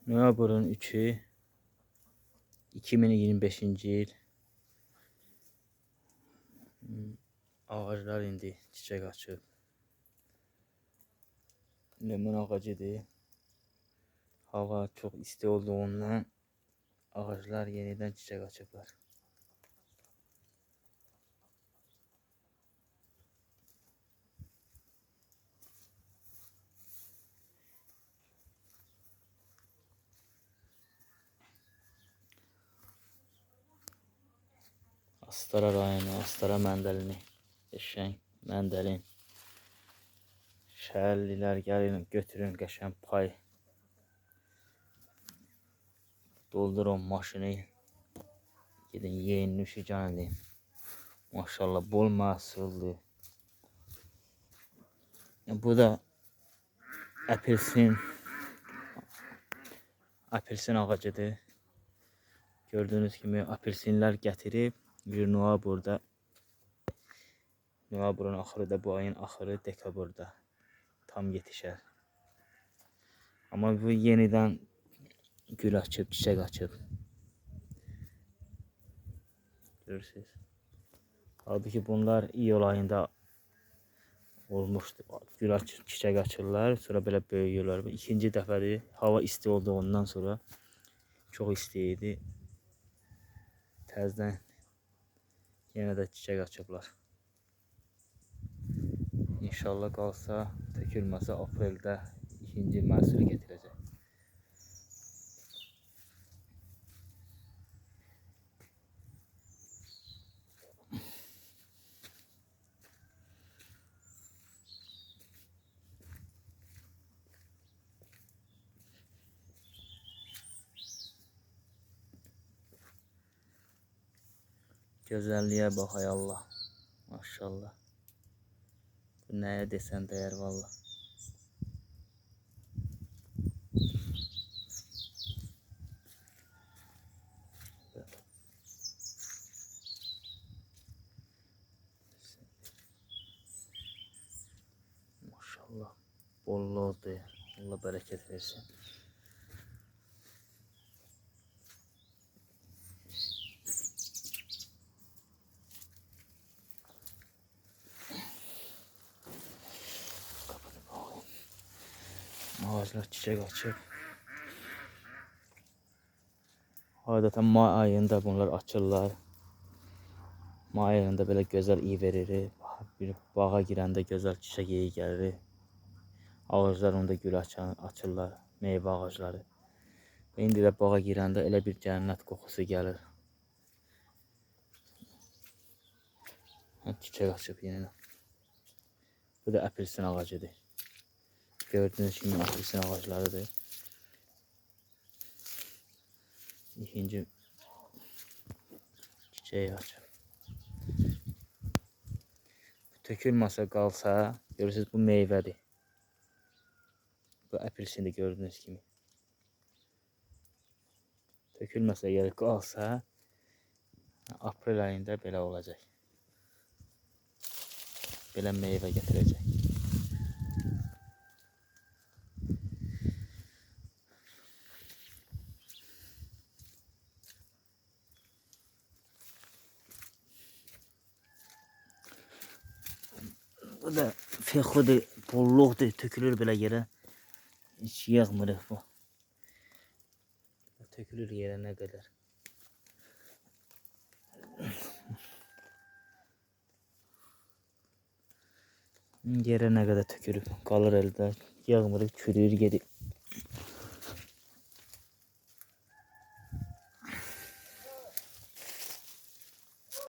Noyabrın 3'ü 2025-ci il. Ağaclar indi çiçək açıb. Lemon ağacıdır. Hava çox isti olduğundan ağaclar yenidən çiçək açıblar. Astara rayonu, Astara Məndəlini, qəşəng Məndəlin. Şəhərlilər gəlin, götürün qəşəng pay. Doldurun maşını. Gidin yeyin, nüşücan edin. Maşallah bol məhsuldur. Bu da apelsin ağacıdır. Gördüğünüz kimi apelsinlər gətirib noyabrda. Noyabrın axırı da bu ayın axırı dekabrda tam yetişər. Amma bu yenidən gül açıb, çiçək açıb. Görürsünüz. Halbuki bunlar iyul ayında olmuşdu. Gül açır, çiçək açırlar, sonra belə böyüyürlər. Bu ikinci dəfədir. Hava isti olduğundan sonra çox isti idi. Təzədən yenə də çiçək açıblar. İnşallah qalsa, tökülməsə apreldə ikinci məhsul gətirəcək. Gözəlliyə bax ay Allah. Maşallah. Bu nəyə desən dəyər valla. Maşallah. Bolluqdur. Allah bərəkət versin. Ağaclar çiçək açıb. Adətən may ayında bunlar açırlar. May ayında belə gözəl iyi verir. Bir bağa girəndə gözəl çiçək iyi gəlir. Ağaclar onda gül açırlar. Meyvə ağacları. İndi də bağa girəndə elə bir cənnət qoxusu gəlir. Çiçək açıb yenə. Bu da apelsin ağacıdır. Gördüğünüz gibi apelsin ağaçlarıdır. İkinci çiçeği açır. Tökülməsə qalsa, görürsünüz bu meyvədir. Bu apelsindir gördüğünüz kimi. Tökülməsə əgər qalsa, aprel ayında belə olacaq. Belə meyvə gətirəcək. Bu da fexudur, bolluqdur, tökülür belə yerə. Heç yağmırıq bu. Tökülür yerə nə qədər. Yerə nə qədər tökülüb, qalır əldə. Yağmırıq, çürüyür, gedir.